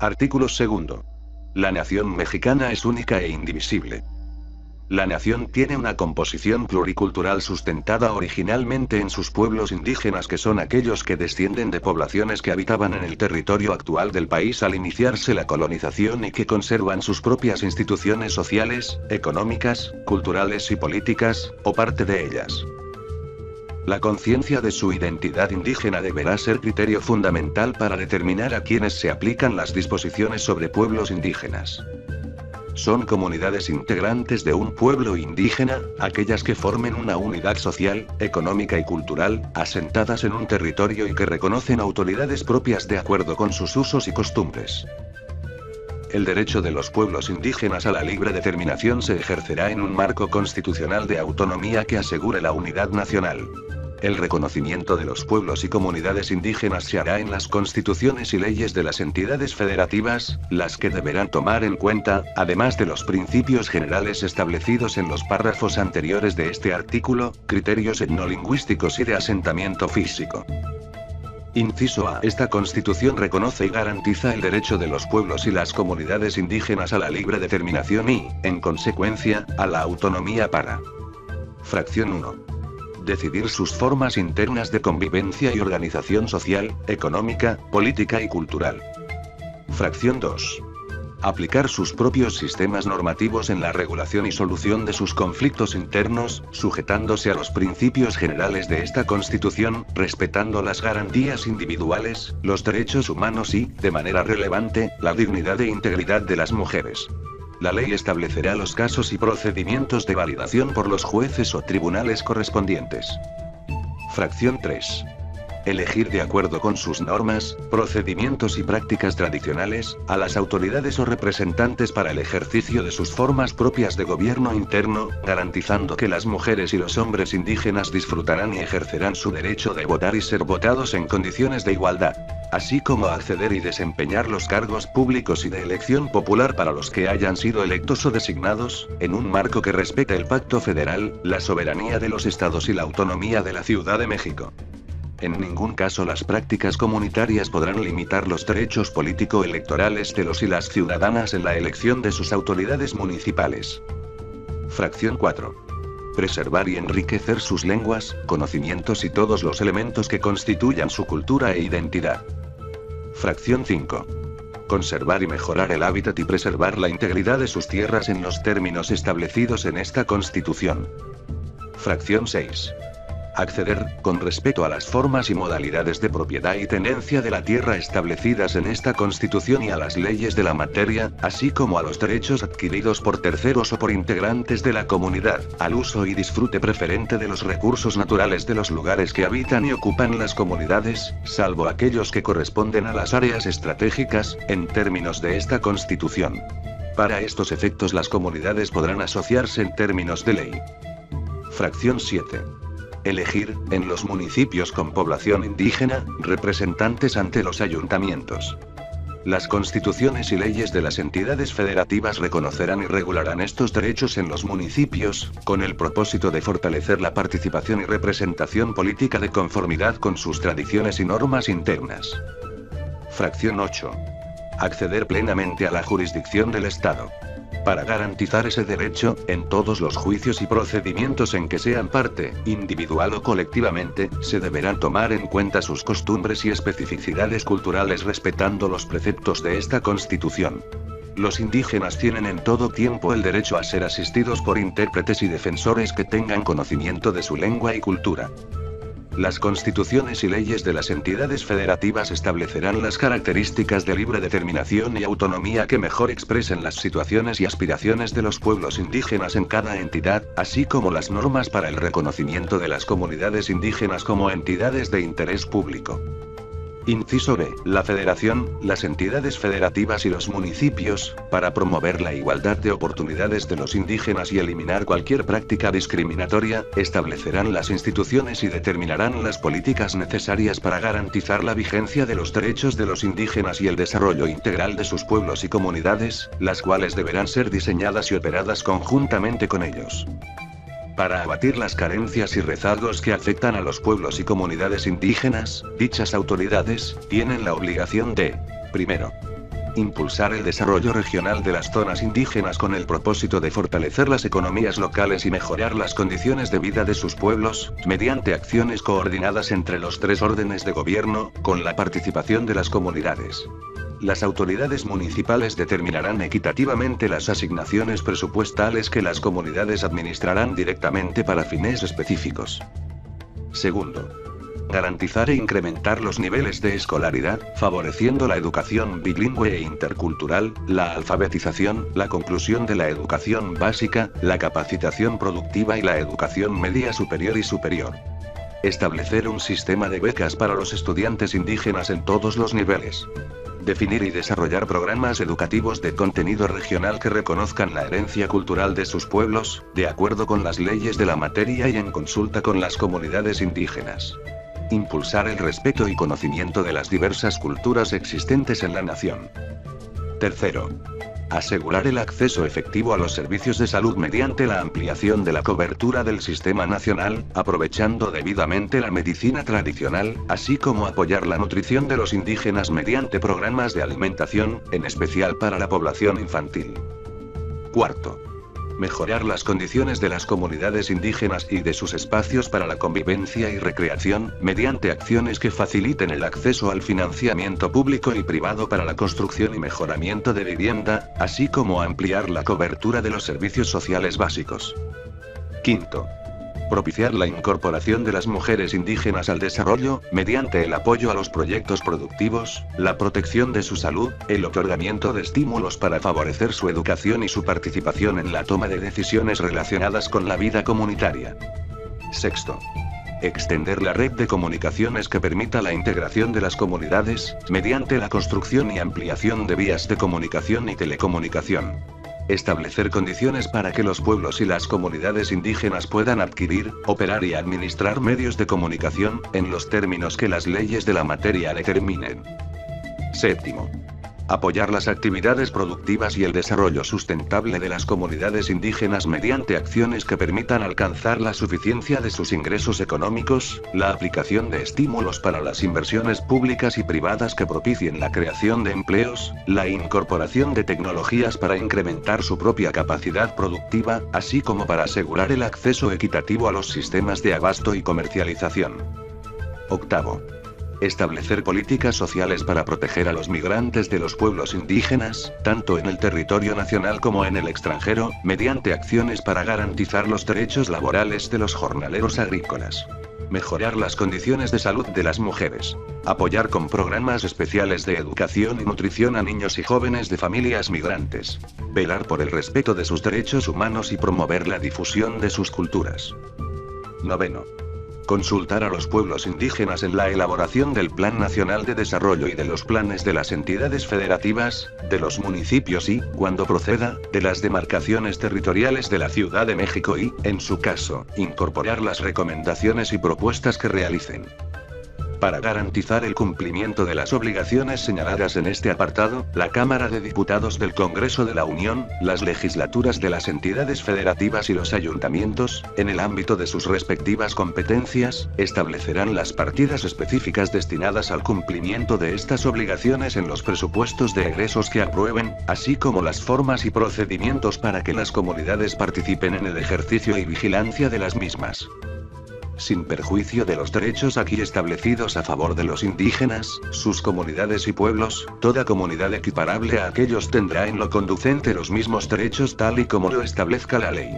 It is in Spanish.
Artículo 2. La nación mexicana es única e indivisible. La nación tiene una composición pluricultural sustentada originalmente en sus pueblos indígenas, que son aquellos que descienden de poblaciones que habitaban en el territorio actual del país al iniciarse la colonización y que conservan sus propias instituciones sociales, económicas, culturales y políticas, o parte de ellas. La conciencia de su identidad indígena deberá ser criterio fundamental para determinar a quienes se aplican las disposiciones sobre pueblos indígenas. Son comunidades integrantes de un pueblo indígena, aquellas que formen una unidad social, económica y cultural, asentadas en un territorio y que reconocen autoridades propias de acuerdo con sus usos y costumbres. El derecho de los pueblos indígenas a la libre determinación se ejercerá en un marco constitucional de autonomía que asegure la unidad nacional. El reconocimiento de los pueblos y comunidades indígenas se hará en las constituciones y leyes de las entidades federativas, las que deberán tomar en cuenta, además de los principios generales establecidos en los párrafos anteriores de este artículo, criterios etnolingüísticos y de asentamiento físico. Inciso A. Esta Constitución reconoce y garantiza el derecho de los pueblos y las comunidades indígenas a la libre determinación y, en consecuencia, a la autonomía para. Fracción 1. Decidir sus formas internas de convivencia y organización social, económica, política y cultural. Fracción 2. Aplicar sus propios sistemas normativos en la regulación y solución de sus conflictos internos, sujetándose a los principios generales de esta Constitución, respetando las garantías individuales, los derechos humanos y, de manera relevante, la dignidad e integridad de las mujeres. La ley establecerá los casos y procedimientos de validación por los jueces o tribunales correspondientes. Fracción 3. Elegir de acuerdo con sus normas, procedimientos y prácticas tradicionales, a las autoridades o representantes para el ejercicio de sus formas propias de gobierno interno, garantizando que las mujeres y los hombres indígenas disfrutarán y ejercerán su derecho de votar y ser votados en condiciones de igualdad, así como acceder y desempeñar los cargos públicos y de elección popular para los que hayan sido electos o designados, en un marco que respete el Pacto Federal, la soberanía de los estados y la autonomía de la Ciudad de México. En ningún caso las prácticas comunitarias podrán limitar los derechos político-electorales de los y las ciudadanas en la elección de sus autoridades municipales. Fracción 4. Preservar y enriquecer sus lenguas, conocimientos y todos los elementos que constituyan su cultura e identidad. Fracción 5. Conservar y mejorar el hábitat y preservar la integridad de sus tierras en los términos establecidos en esta Constitución. Fracción 6. Acceder, con respeto a las formas y modalidades de propiedad y tenencia de la tierra establecidas en esta Constitución y a las leyes de la materia, así como a los derechos adquiridos por terceros o por integrantes de la comunidad, al uso y disfrute preferente de los recursos naturales de los lugares que habitan y ocupan las comunidades, salvo aquellos que corresponden a las áreas estratégicas, en términos de esta Constitución. Para estos efectos las comunidades podrán asociarse en términos de ley. Fracción 7. Elegir, en los municipios con población indígena, representantes ante los ayuntamientos. Las constituciones y leyes de las entidades federativas reconocerán y regularán estos derechos en los municipios, con el propósito de fortalecer la participación y representación política de conformidad con sus tradiciones y normas internas. Fracción 8. Acceder plenamente a la jurisdicción del Estado. Para garantizar ese derecho, en todos los juicios y procedimientos en que sean parte, individual o colectivamente, se deberán tomar en cuenta sus costumbres y especificidades culturales respetando los preceptos de esta Constitución. Los indígenas tienen en todo tiempo el derecho a ser asistidos por intérpretes y defensores que tengan conocimiento de su lengua y cultura. Las constituciones y leyes de las entidades federativas establecerán las características de libre determinación y autonomía que mejor expresen las situaciones y aspiraciones de los pueblos indígenas en cada entidad, así como las normas para el reconocimiento de las comunidades indígenas como entidades de interés público. Inciso B. La Federación, las entidades federativas y los municipios, para promover la igualdad de oportunidades de los indígenas y eliminar cualquier práctica discriminatoria, establecerán las instituciones y determinarán las políticas necesarias para garantizar la vigencia de los derechos de los indígenas y el desarrollo integral de sus pueblos y comunidades, las cuales deberán ser diseñadas y operadas conjuntamente con ellos. Para abatir las carencias y rezagos que afectan a los pueblos y comunidades indígenas, dichas autoridades tienen la obligación de: primero, Impulsar el desarrollo regional de las zonas indígenas con el propósito de fortalecer las economías locales y mejorar las condiciones de vida de sus pueblos, mediante acciones coordinadas entre los 3 órdenes de gobierno, con la participación de las comunidades. Las autoridades municipales determinarán equitativamente las asignaciones presupuestales que las comunidades administrarán directamente para fines específicos. Segundo. Garantizar e incrementar los niveles de escolaridad, favoreciendo la educación bilingüe e intercultural, la alfabetización, la conclusión de la educación básica, la capacitación productiva y la educación media superior y superior. Establecer un sistema de becas para los estudiantes indígenas en todos los niveles. Definir y desarrollar programas educativos de contenido regional que reconozcan la herencia cultural de sus pueblos, de acuerdo con las leyes de la materia y en consulta con las comunidades indígenas. Impulsar el respeto y conocimiento de las diversas culturas existentes en la nación. Tercero. Asegurar el acceso efectivo a los servicios de salud mediante la ampliación de la cobertura del sistema nacional, aprovechando debidamente la medicina tradicional, así como apoyar la nutrición de los indígenas mediante programas de alimentación, en especial para la población infantil. Cuarto. Mejorar las condiciones de las comunidades indígenas y de sus espacios para la convivencia y recreación, mediante acciones que faciliten el acceso al financiamiento público y privado para la construcción y mejoramiento de vivienda, así como ampliar la cobertura de los servicios sociales básicos. Quinto. Propiciar la incorporación de las mujeres indígenas al desarrollo, mediante el apoyo a los proyectos productivos, la protección de su salud, el otorgamiento de estímulos para favorecer su educación y su participación en la toma de decisiones relacionadas con la vida comunitaria. Sexto. Extender la red de comunicaciones que permita la integración de las comunidades, mediante la construcción y ampliación de vías de comunicación y telecomunicación. Establecer condiciones para que los pueblos y las comunidades indígenas puedan adquirir, operar y administrar medios de comunicación, en los términos que las leyes de la materia determinen. Séptimo. Apoyar las actividades productivas y el desarrollo sustentable de las comunidades indígenas mediante acciones que permitan alcanzar la suficiencia de sus ingresos económicos, la aplicación de estímulos para las inversiones públicas y privadas que propicien la creación de empleos, la incorporación de tecnologías para incrementar su propia capacidad productiva, así como para asegurar el acceso equitativo a los sistemas de abasto y comercialización. Octavo. Establecer políticas sociales para proteger a los migrantes de los pueblos indígenas, tanto en el territorio nacional como en el extranjero, mediante acciones para garantizar los derechos laborales de los jornaleros agrícolas. Mejorar las condiciones de salud de las mujeres. Apoyar con programas especiales de educación y nutrición a niños y jóvenes de familias migrantes. Velar por el respeto de sus derechos humanos y promover la difusión de sus culturas. Noveno. Consultar a los pueblos indígenas en la elaboración del Plan Nacional de Desarrollo y de los planes de las entidades federativas, de los municipios y, cuando proceda, de las demarcaciones territoriales de la Ciudad de México y, en su caso, incorporar las recomendaciones y propuestas que realicen. Para garantizar el cumplimiento de las obligaciones señaladas en este apartado, la Cámara de Diputados del Congreso de la Unión, las legislaturas de las entidades federativas y los ayuntamientos, en el ámbito de sus respectivas competencias, establecerán las partidas específicas destinadas al cumplimiento de estas obligaciones en los presupuestos de egresos que aprueben, así como las formas y procedimientos para que las comunidades participen en el ejercicio y vigilancia de las mismas. Sin perjuicio de los derechos aquí establecidos a favor de los indígenas, sus comunidades y pueblos, toda comunidad equiparable a aquellos tendrá en lo conducente los mismos derechos tal y como lo establezca la ley.